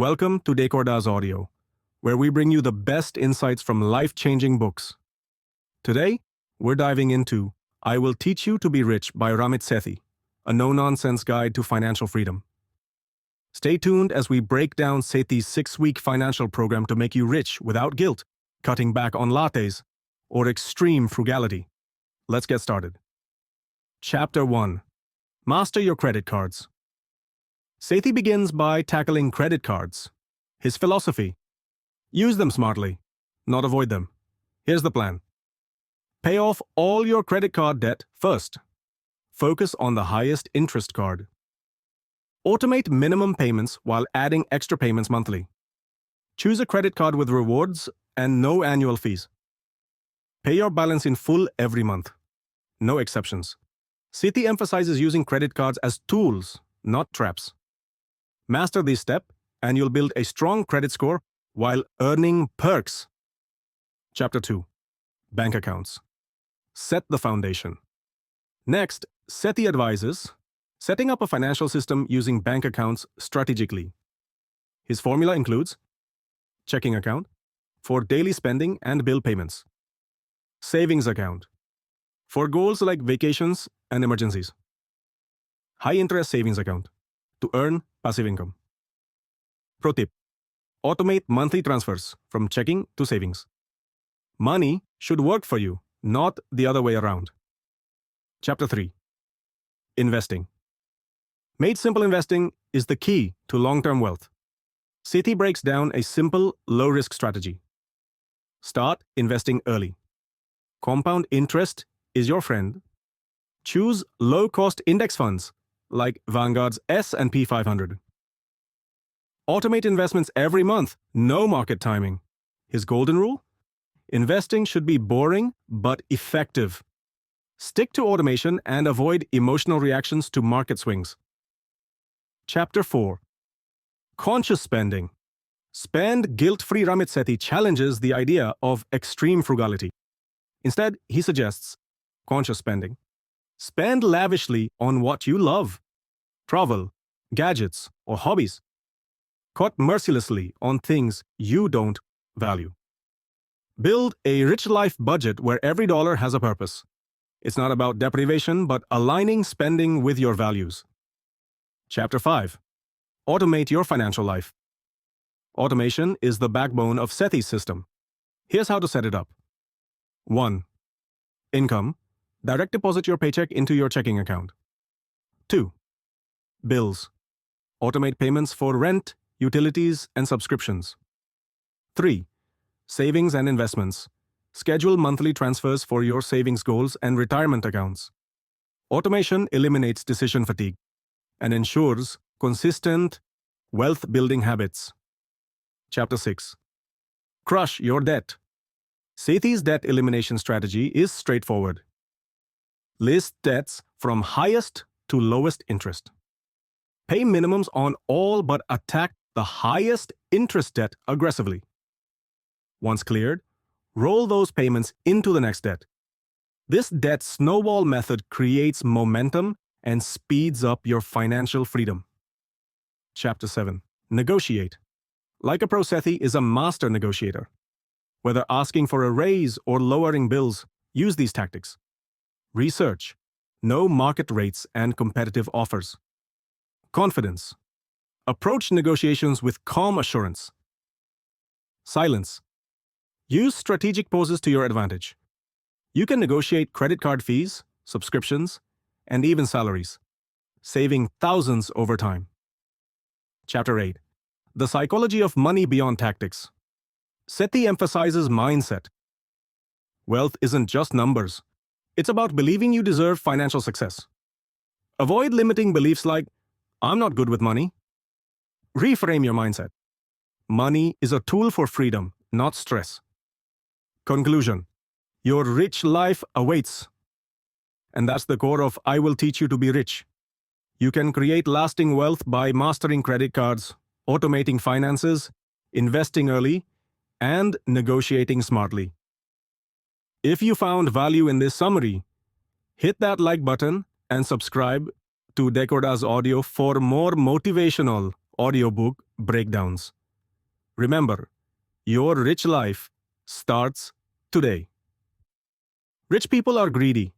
Welcome to Decordazz Audio, where we bring you the best insights from life-changing books. Today, we're diving into I Will Teach You to Be Rich by Ramit Sethi, a no-nonsense guide to financial freedom. Stay tuned as we break down Sethi's 6-week financial program to make you rich without guilt, cutting back on lattes, or extreme frugality. Let's get started. Chapter 1. Master Your Credit Cards. Sethi begins by tackling credit cards. His philosophy: use them smartly, not avoid them. Here's the plan. Pay off all your credit card debt first. Focus on the highest interest card. Automate minimum payments while adding extra payments monthly. Choose a credit card with rewards and no annual fees. Pay your balance in full every month. No exceptions. Sethi emphasizes using credit cards as tools, not traps. Master this step, and you'll build a strong credit score while earning perks. Chapter 2. Bank Accounts. Set the foundation. Next, Sethi advises setting up a financial system using bank accounts strategically. His formula includes checking account for daily spending and bill payments, savings account for goals like vacations and emergencies, high-interest savings account to earn passive income. Pro tip: automate monthly transfers from checking to savings. Money should work for you, not the other way around. Chapter 3. Investing. Made simple, investing is the key to long-term wealth. Sethi breaks down a simple, low-risk strategy. Start investing early. Compound interest is your friend. Choose low-cost index funds like Vanguard's S&P 500. Automate investments every month, no market timing. His golden rule? Investing should be boring but effective. Stick to automation and avoid emotional reactions to market swings. Chapter 4. Conscious Spending. Spend Guilt-Free. Ramit Sethi challenges the idea of extreme frugality. Instead, he suggests conscious spending. Spend lavishly on what you love: travel, gadgets, or hobbies. Cut mercilessly on things you don't value. Build a rich life budget where every dollar has a purpose. It's not about deprivation, but aligning spending with your values. Chapter 5. Automate your financial life. Automation is the backbone of Sethi's system. Here's how to set it up. 1. Income. Direct deposit your paycheck into your checking account. 2. Bills. Automate payments for rent, utilities, and subscriptions. 3. Savings and investments. Schedule monthly transfers for your savings goals and retirement accounts. Automation eliminates decision fatigue and ensures consistent wealth-building habits. Chapter 6. Crush your debt. Sethi's debt elimination strategy is straightforward. List debts from highest to lowest interest. Pay minimums on all but attack the highest interest debt aggressively. Once cleared, roll those payments into the next debt. This debt snowball method creates momentum and speeds up your financial freedom. Chapter 7. Negotiate. Like a pro, Sethi is a master negotiator. Whether asking for a raise or lowering bills, use these tactics. Research. Know market rates and competitive offers. Confidence. Approach negotiations with calm assurance. Silence. Use strategic pauses to your advantage. You can negotiate credit card fees, subscriptions, and even salaries, saving thousands over time. Chapter 8. The Psychology of Money Beyond Tactics. Sethi emphasizes mindset. Wealth isn't just numbers. It's about believing you deserve financial success. Avoid limiting beliefs like, "I'm not good with money." Reframe your mindset. Money is a tool for freedom, not stress. Conclusion. Your rich life awaits. And that's the core of I Will Teach You to Be Rich. You can create lasting wealth by mastering credit cards, automating finances, investing early, and negotiating smartly. If you found value in this summary, hit that like button and subscribe to Decordazz Audio for more motivational, audiobook breakdowns. Remember, your rich life starts today. Rich people are greedy.